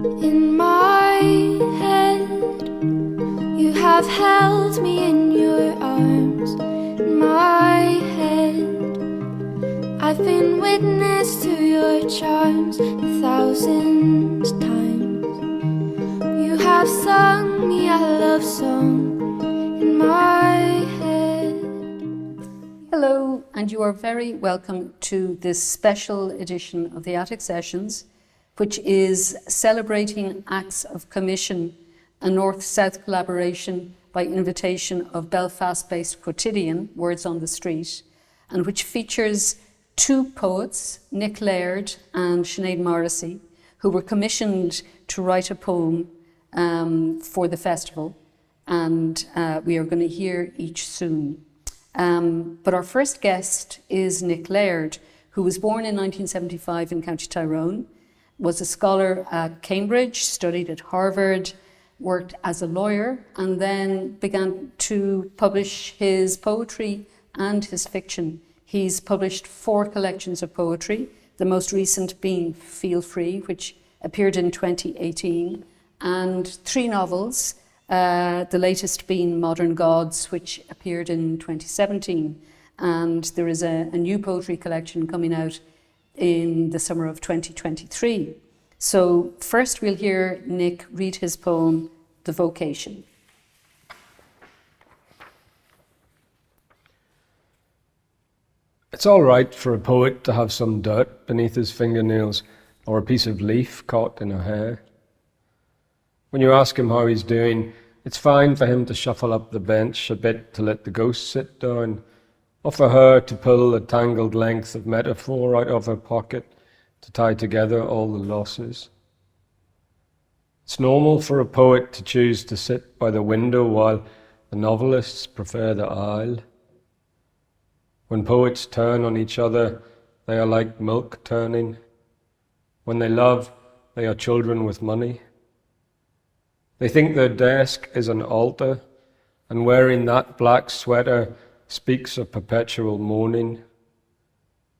In my head, you have held me in your arms. In my head, I've been witness to your charms 1,000 times. You have sung me a love song in my head. Hello, and you are very welcome to this special edition of the Attic Sessions, which is celebrating acts of commission, a North-South collaboration by invitation of Belfast-based Quotidian, Words on the Street, and which features two poets, Nick Laird and Sinead Morrissey, who were commissioned to write a poem for the festival, and we are going to hear each soon. But our first guest is Nick Laird, who was born in 1975 in County Tyrone, was a scholar at Cambridge, studied at Harvard, worked as a lawyer, and then began to publish his poetry and his fiction. He's published 4 collections of poetry, the most recent being Feel Free, which appeared in 2018, and 3 novels, the latest being Modern Gods, which appeared in 2017. And there is a new poetry collection coming out in the summer of 2023. So first we'll hear Nick read his poem, The Vocation. It's all right for a poet to have some dirt beneath his fingernails or a piece of leaf caught in her hair. When you ask him how he's doing, it's fine for him to shuffle up the bench a bit to let the ghost sit down, or for her to pull a tangled length of metaphor out of her pocket to tie together all the losses. It's normal for a poet to choose to sit by the window while the novelists prefer the aisle. When poets turn on each other, they are like milk turning. When they love, they are children with money. They think their desk is an altar, and wearing that black sweater speaks of perpetual mourning.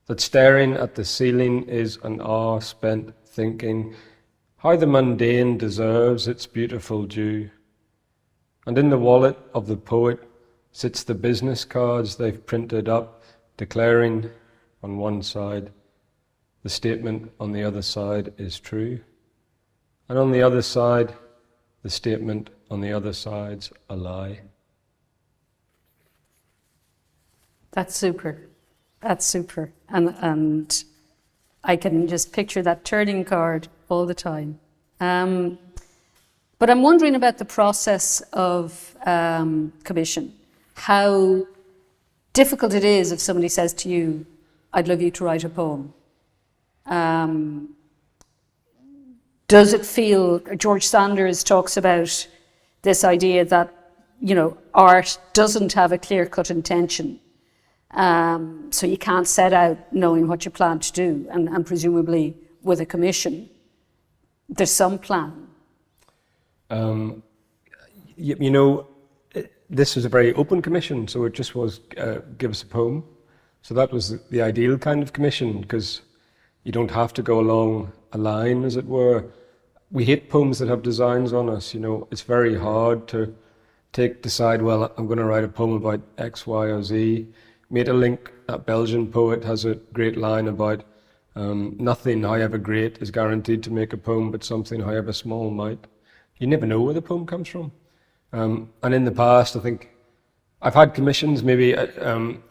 That staring at the ceiling is an hour spent thinking how the mundane deserves its beautiful due. And in the wallet of the poet sits the business cards they've printed up, declaring on one side the statement on the other side is true, and on the other side the statement on the other side's a lie. That's super. That's super. And I can just picture that turning card all the time. But I'm wondering about the process of commission. How difficult it is if somebody says to you, I'd love you to write a poem. Does it feel, George Sanders talks about this idea that, art doesn't have a clear-cut intention. So you can't set out knowing what you plan to do, and presumably with a commission, there's some plan. This was a very open commission, so it just was give us a poem. So that was the ideal kind of commission, because you don't have to go along a line, as it were. We hate poems that have designs on us. It's very hard to decide, well, I'm going to write a poem about X, Y, or Z. Maeterlinck, that Belgian poet, has a great line about nothing, however great, is guaranteed to make a poem, but something, however small, might. You never know where the poem comes from. And in the past, I think, I've had commissions, maybe, I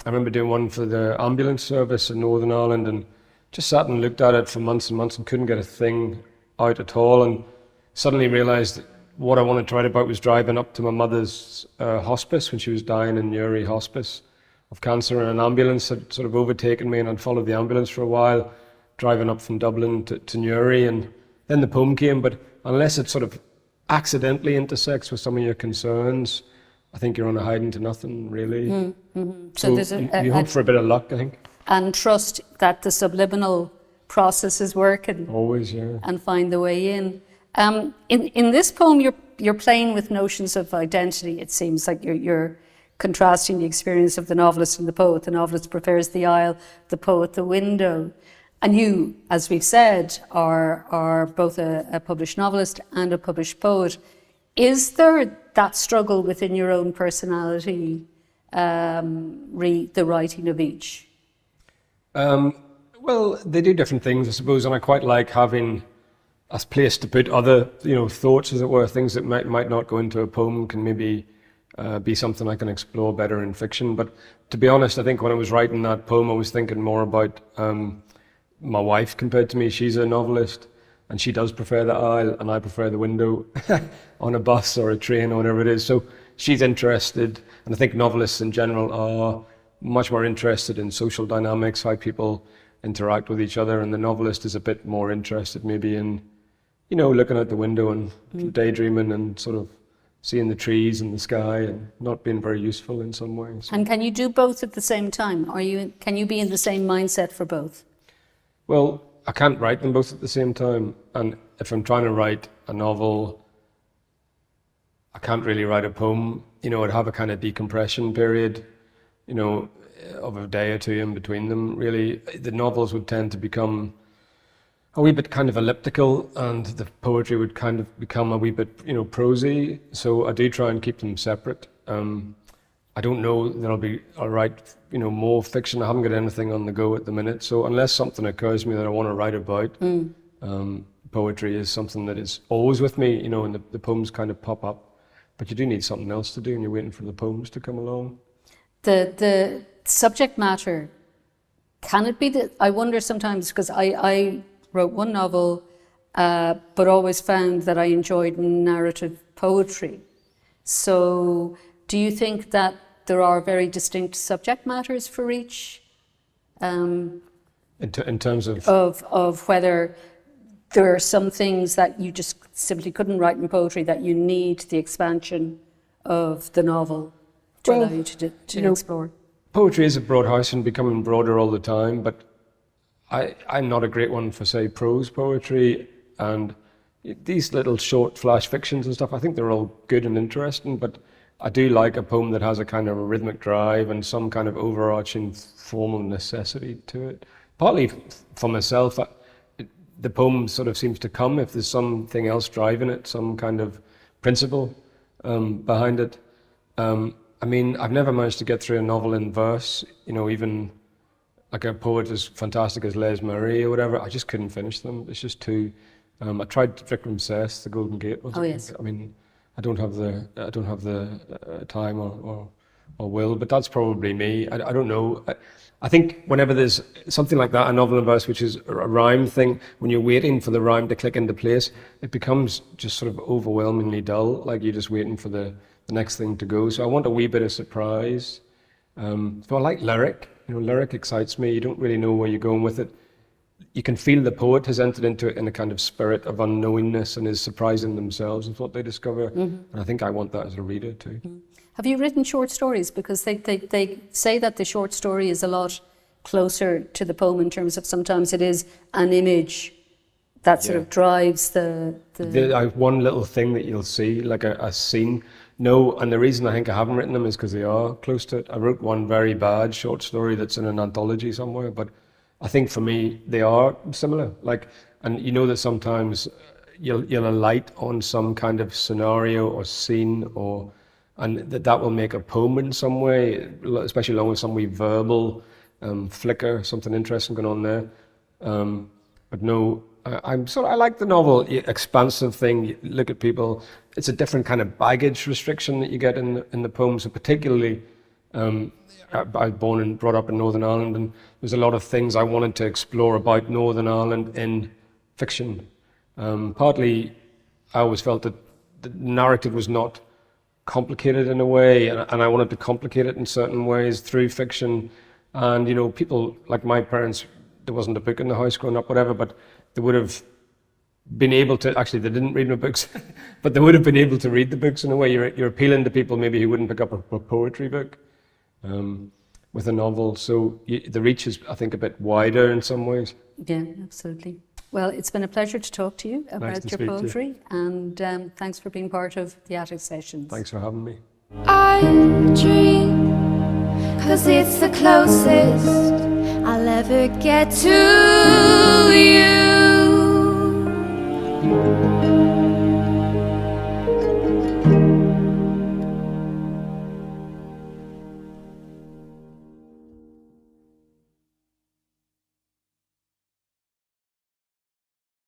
remember doing one for the ambulance service in Northern Ireland, and just sat and looked at it for months and months and couldn't get a thing out at all, and suddenly realised that what I wanted to write about was driving up to my mother's hospice when she was dying in Newry Hospice of cancer, and an ambulance had sort of overtaken me, and I'd followed the ambulance for a while, driving up from Dublin to Newry, and then the poem came. But unless it sort of accidentally intersects with some of your concerns, I think you're on a hiding to nothing, really. Mm-hmm. So there's you hope for a bit of luck, I think. And trust that the subliminal processes work and always, yeah, and find the way in. In this poem, you're playing with notions of identity. It seems like you're contrasting the experience of the novelist and the poet. The novelist prefers the aisle, the poet the window. And you, as we've said, are both a published novelist and a published poet. Is there that struggle within your own personality, the writing of each? Well, they do different things, I suppose, and I quite like having a place to put other, thoughts, as it were, things that might not go into a poem can maybe be something I can explore better in fiction. But to be honest, I think when I was writing that poem, I was thinking more about my wife compared to me. She's a novelist, and she does prefer the aisle, and I prefer the window on a bus or a train or whatever it is. So she's interested, and I think novelists in general are much more interested in social dynamics, how people interact with each other, and the novelist is a bit more interested maybe in, looking out the window and daydreaming and sort of seeing the trees and the sky and not being very useful in some ways. And can you do both at the same time? Can you be in the same mindset for both? Well, I can't write them both at the same time, and if I'm trying to write a novel, I can't really write a poem. I'd have a kind of decompression period, of a day or two in between them, really. The novels would tend to become a wee bit kind of elliptical, and the poetry would kind of become a wee bit, prosy. So I do try and keep them separate. I don't know that I'll write, more fiction. I haven't got anything on the go at the minute. So unless something occurs to me that I want to write about, poetry is something that is always with me, and the poems kind of pop up. But you do need something else to do, and you're waiting for the poems to come along. The subject matter, can it be that, I wonder sometimes, because I wrote one novel, but always found that I enjoyed narrative poetry. So do you think that there are very distinct subject matters for each? In terms of whether there are some things that you just simply couldn't write in poetry, that you need the expansion of the novel to allow you to explore? Poetry is a broad house and becoming broader all the time, but I'm not a great one for, say, prose poetry, and these little short flash fictions and stuff, I think they're all good and interesting, but I do like a poem that has a kind of a rhythmic drive and some kind of overarching formal necessity to it. Partly for myself, the poem sort of seems to come if there's something else driving it, some kind of principle behind it. I've never managed to get through a novel in verse, even like a poet as fantastic as Les Murray or whatever. I just couldn't finish them. It's just too. I tried Vikram Seth, The Golden Gate. Yes. I don't have the time or will, but that's probably me. I don't know. I think whenever there's something like that, a novel in verse, which is a rhyme thing, when you're waiting for the rhyme to click into place, it becomes just sort of overwhelmingly dull. Like you're just waiting for the next thing to go. So I want a wee bit of surprise. So I like lyric. Lyric excites me. You don't really know where you're going with it. You can feel the poet has entered into it in a kind of spirit of unknowingness and is surprising themselves with what they discover. And I think I want that as a reader too. Have you written short stories? Because they say that the short story is a lot closer to the poem in terms of sometimes it is an image that sort of drives the... One little thing that you'll see, like a scene. No, and the reason I think I haven't written them is because they are close to it. I wrote one very bad short story that's in an anthology somewhere, but I think for me they are similar. And that sometimes you'll alight on some kind of scenario or scene, and that will make a poem in some way, especially along with some wee verbal flicker, something interesting going on there. But no, I like the novel expansive thing. You look at people. It's a different kind of baggage restriction that you get in the poems, and particularly. I was born and brought up in Northern Ireland, and there's a lot of things I wanted to explore about Northern Ireland in fiction. Partly, I always felt that the narrative was not complicated in a way, and I wanted to complicate it in certain ways through fiction. And people like my parents, there wasn't a book in the house growing up, whatever, but they would have been able to, actually they didn't read my books, but they would have been able to read the books in a way. You're appealing to people maybe who wouldn't pick up a poetry book with a novel. So the reach is, I think, a bit wider in some ways. Yeah, absolutely. Well, it's been a pleasure to talk to you about your poetry, and thanks for being part of the Attic Sessions. Thanks for having me. I dream, 'cause it's the closest I'll ever get to you.